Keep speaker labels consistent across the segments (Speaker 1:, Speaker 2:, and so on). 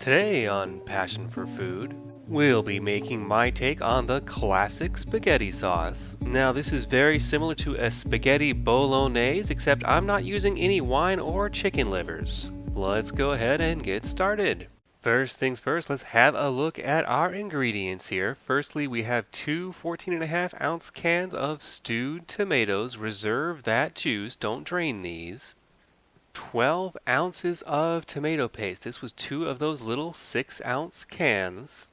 Speaker 1: Today on Passion for Food, we'll be making my take on the classic spaghetti sauce. Now this is very similar to a spaghetti bolognese, except I'm not using any wine or chicken livers. Let's go ahead and get started. First things first, let's have a look at our ingredients here. Firstly, we have two 14.5 ounce cans of stewed tomatoes. Reserve that juice, don't drain these. 12 ounces of tomato paste. This was two of those little 6-ounce cans.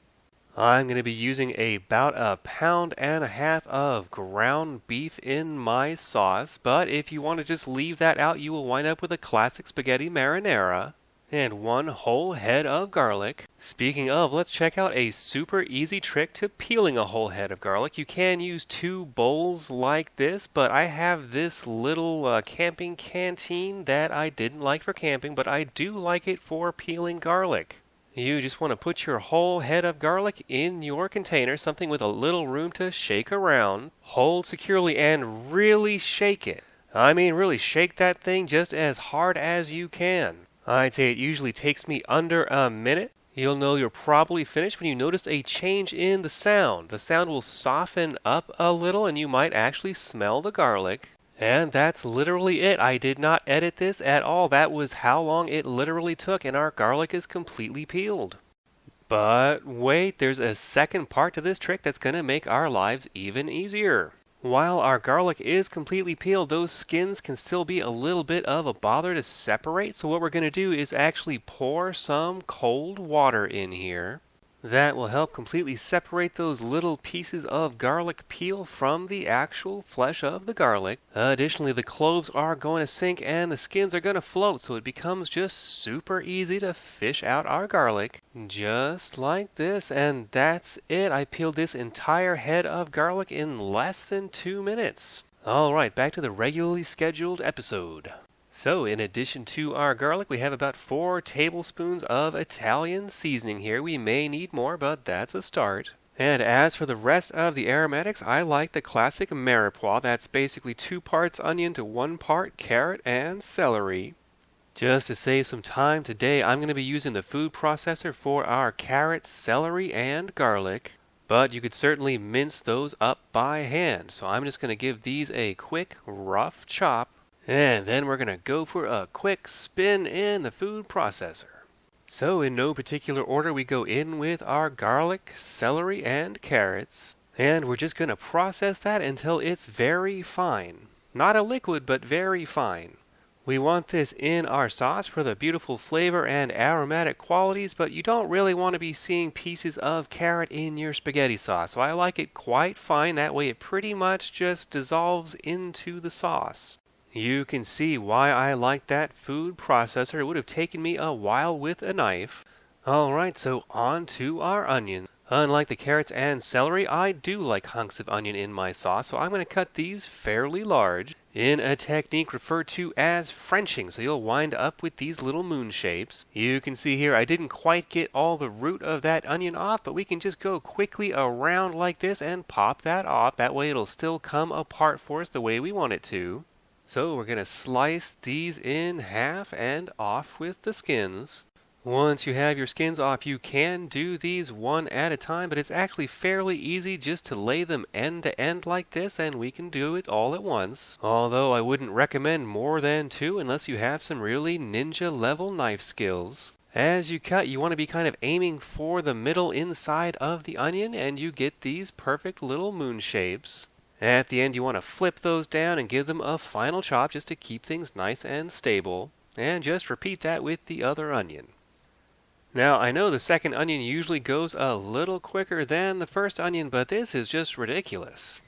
Speaker 1: I'm going to be using about 1.5 pounds of ground beef in my sauce, but if you want to just leave that out, you will wind up with a classic spaghetti marinara. And 1 whole head of garlic. Speaking of, let's check out a super easy trick to peeling a whole head of garlic. You can use 2 bowls like this, but I have this little camping canteen that I didn't like for camping, but I do like it for peeling garlic. You just want to put your whole head of garlic in your container, something with a little room to shake around. Hold securely and really shake it. I mean, really shake that thing just as hard as you can. I'd say it usually takes me under a minute. You'll know you're probably finished when you notice a change in the sound. The sound will soften up a little and you might actually smell the garlic. And that's literally it. I did not edit this at all. That was how long it literally took, and our garlic is completely peeled. But wait, there's a second part to this trick that's going to make our lives even easier. While our garlic is completely peeled, those skins can still be a little bit of a bother to separate. So what we're going to do is actually pour some cold water in here. That will help completely separate those little pieces of garlic peel from the actual flesh of the garlic. Additionally, the cloves are going to sink and the skins are going to float, so it becomes just super easy to fish out our garlic. Just like this, and that's it. I peeled this entire head of garlic in less than 2 minutes. Alright, back to the regularly scheduled episode. So, in addition to our garlic, we have about 4 tablespoons of Italian seasoning here. We may need more, but that's a start. And as for the rest of the aromatics, I like the classic mirepoix. That's basically 2 parts onion to 1 part carrot and celery. Just to save some time today, I'm going to be using the food processor for our carrot, celery, and garlic. But you could certainly mince those up by hand. So I'm just going to give these a quick, rough chop. And then we're going to go for a quick spin in the food processor. So in no particular order, we go in with our garlic, celery, and carrots. And we're just going to process that until it's very fine. Not a liquid, but very fine. We want this in our sauce for the beautiful flavor and aromatic qualities, but you don't really want to be seeing pieces of carrot in your spaghetti sauce. So I like it quite fine. That way it pretty much just dissolves into the sauce. You can see why I like that food processor. It would have taken me a while with a knife. Alright, so on to our onion. Unlike the carrots and celery, I do like hunks of onion in my sauce, so I'm going to cut these fairly large in a technique referred to as Frenching, so you'll wind up with these little moon shapes. You can see here I didn't quite get all the root of that onion off, but we can just go quickly around like this and pop that off. That way it'll still come apart for us the way we want it to. So we're going to slice these in half and off with the skins. Once you have your skins off, you can do these one at a time, but it's actually fairly easy just to lay them end to end like this, and we can do it all at once. Although I wouldn't recommend more than 2 unless you have some really ninja level knife skills. As you cut, you want to be kind of aiming for the middle inside of the onion, and you get these perfect little moon shapes. At the end, you want to flip those down and give them a final chop just to keep things nice and stable. And just repeat that with the other onion. Now, I know the second onion usually goes a little quicker than the first onion, but this is just ridiculous.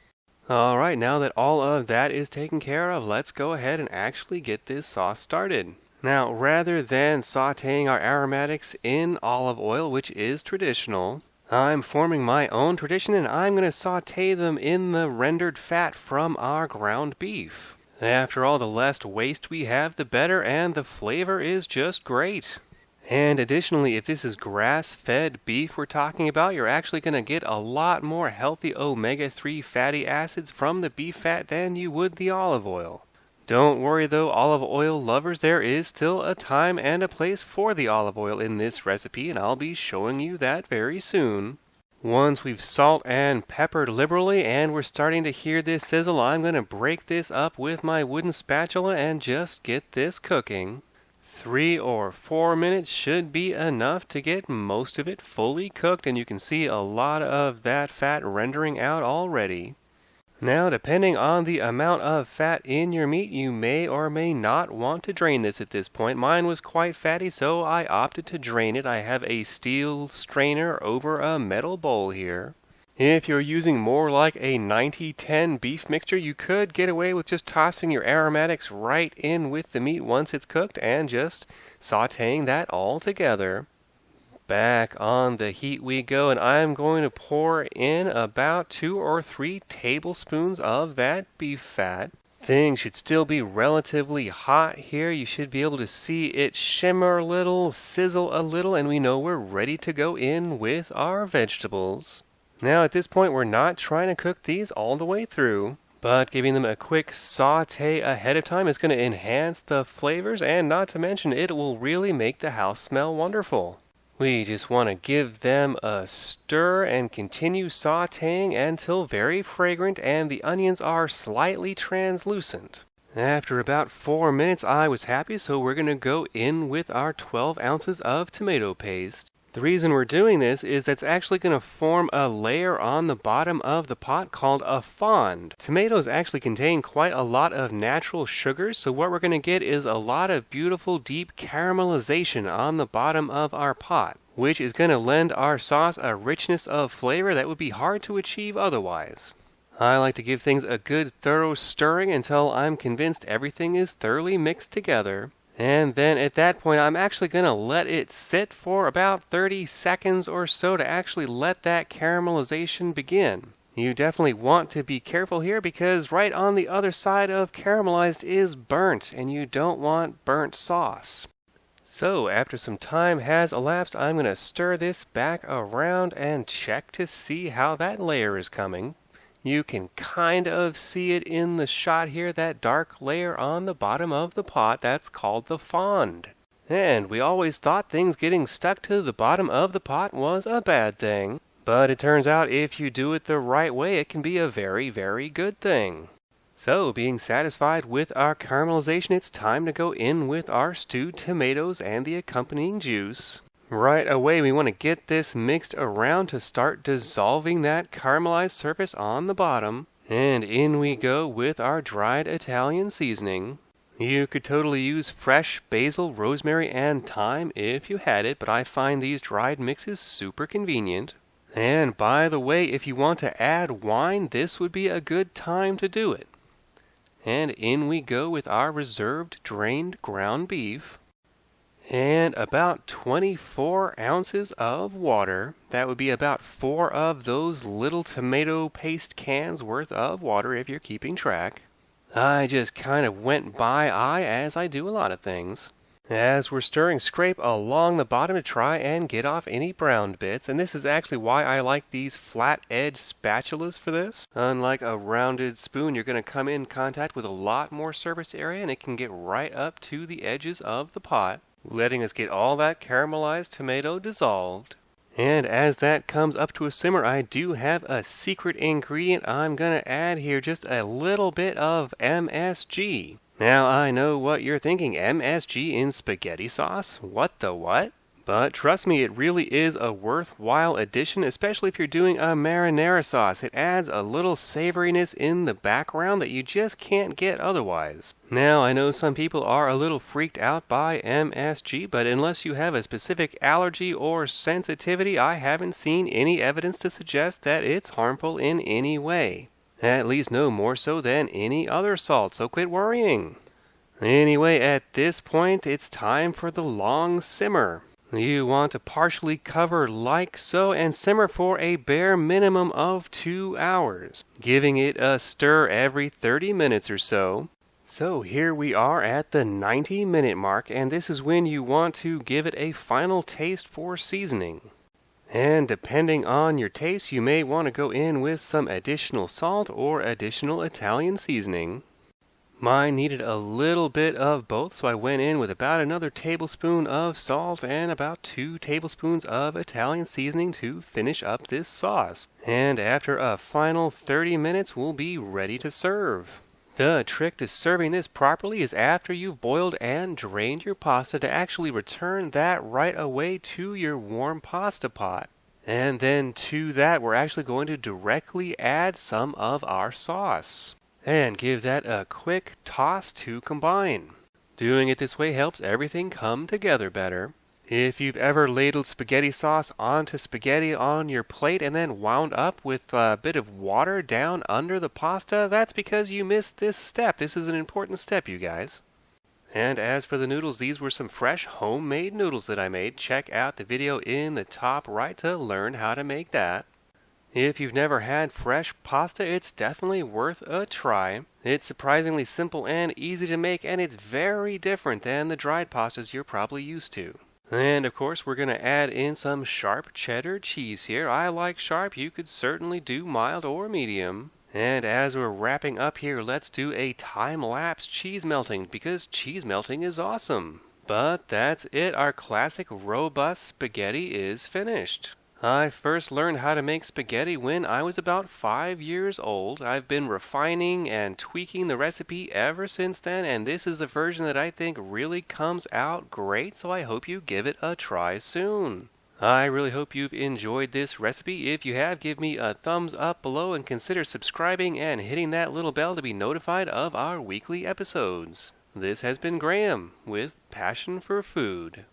Speaker 1: Alright, now that all of that is taken care of, let's go ahead and actually get this sauce started. Now, rather than sauteing our aromatics in olive oil, which is traditional, I'm forming my own tradition, and I'm going to saute them in the rendered fat from our ground beef. After all, the less waste we have, the better, and the flavor is just great. And additionally, if this is grass-fed beef we're talking about, you're actually going to get a lot more healthy omega-3 fatty acids from the beef fat than you would the olive oil. Don't worry though, olive oil lovers, there is still a time and a place for the olive oil in this recipe, and I'll be showing you that very soon. Once we've salt and peppered liberally and we're starting to hear this sizzle, I'm going to break this up with my wooden spatula and just get this cooking. 3 or 4 minutes should be enough to get most of it fully cooked, and you can see a lot of that fat rendering out already. Now, depending on the amount of fat in your meat, you may or may not want to drain this at this point. Mine was quite fatty, so I opted to drain it. I have a steel strainer over a metal bowl here. If you're using more like a 90-10 beef mixture, you could get away with just tossing your aromatics right in with the meat once it's cooked and just sautéing that all together. Back on the heat we go, and I'm going to pour in about 2 or 3 tablespoons of that beef fat. Things should still be relatively hot here. You should be able to see it shimmer a little, sizzle a little, and we know we're ready to go in with our vegetables. Now at this point, we're not trying to cook these all the way through, but giving them a quick saute ahead of time is going to enhance the flavors, and not to mention it will really make the house smell wonderful. We just want to give them a stir and continue sautéing until very fragrant and the onions are slightly translucent. After about 4 minutes I was happy, so we're going to go in with our 12 ounces of tomato paste. The reason we're doing this is that's actually going to form a layer on the bottom of the pot called a fond. Tomatoes actually contain quite a lot of natural sugars, so what we're going to get is a lot of beautiful deep caramelization on the bottom of our pot, which is going to lend our sauce a richness of flavor that would be hard to achieve otherwise. I like to give things a good thorough stirring until I'm convinced everything is thoroughly mixed together. And then at that point, I'm actually going to let it sit for about 30 seconds or so to actually let that caramelization begin. You definitely want to be careful here because right on the other side of caramelized is burnt, and you don't want burnt sauce. So after some time has elapsed, I'm going to stir this back around and check to see how that layer is coming. You can kind of see it in the shot here, that dark layer on the bottom of the pot. That's called the fond. And we always thought things getting stuck to the bottom of the pot was a bad thing. But it turns out if you do it the right way, it can be a very, very good thing. So, being satisfied with our caramelization, it's time to go in with our stewed tomatoes and the accompanying juice. Right away, we want to get this mixed around to start dissolving that caramelized surface on the bottom. And in we go with our dried Italian seasoning. You could totally use fresh basil, rosemary, and thyme if you had it, but I find these dried mixes super convenient. And by the way, if you want to add wine, this would be a good time to do it. And in we go with our reserved drained ground beef. And about 24 ounces of water. That would be about 4 of those little tomato paste cans worth of water if you're keeping track. I just kind of went by eye as I do a lot of things. As we're stirring, scrape along the bottom to try and get off any browned bits, and this is actually why I like these flat edge spatulas for this. Unlike a rounded spoon, you're going to come in contact with a lot more surface area and it can get right up to the edges of the pot, letting us get all that caramelized tomato dissolved. And as that comes up to a simmer, I do have a secret ingredient I'm going to add here, just a little bit of MSG. Now I know what you're thinking, MSG in spaghetti sauce? What the what? But trust me, it really is a worthwhile addition, especially if you're doing a marinara sauce. It adds a little savoriness in the background that you just can't get otherwise. Now, I know some people are a little freaked out by MSG, but unless you have a specific allergy or sensitivity, I haven't seen any evidence to suggest that it's harmful in any way. At least no more so than any other salt, so quit worrying. Anyway, at this point, it's time for the long simmer. You want to partially cover like so and simmer for a bare minimum of 2 hours, giving it a stir every 30 minutes or so. So here we are at the 90-minute mark, and this is when you want to give it a final taste for seasoning. And depending on your taste, you may want to go in with some additional salt or additional Italian seasoning. Mine needed a little bit of both, so I went in with about another tablespoon of salt and about 2 tablespoons of Italian seasoning to finish up this sauce. And after a final 30 minutes, we'll be ready to serve. The trick to serving this properly is after you've boiled and drained your pasta to actually return that right away to your warm pasta pot. And then to that, we're actually going to directly add some of our sauce and give that a quick toss to combine. Doing it this way helps everything come together better. If you've ever ladled spaghetti sauce onto spaghetti on your plate and then wound up with a bit of water down under the pasta, that's because you missed this step. This is an important step, you guys. And as for the noodles, these were some fresh homemade noodles that I made. Check out the video in the top right to learn how to make that. If you've never had fresh pasta, it's definitely worth a try. It's surprisingly simple and easy to make, and it's very different than the dried pastas you're probably used to. And of course, we're going to add in some sharp cheddar cheese here. I like sharp. You could certainly do mild or medium. And as we're wrapping up here, let's do a time-lapse cheese melting, because cheese melting is awesome. But that's it. Our classic robust spaghetti is finished. I first learned how to make spaghetti when I was about 5 years old. I've been refining and tweaking the recipe ever since then, and this is the version that I think really comes out great, so I hope you give it a try soon. I really hope you've enjoyed this recipe. If you have, give me a thumbs up below and consider subscribing and hitting that little bell to be notified of our weekly episodes. This has been Graham with Passion for Food.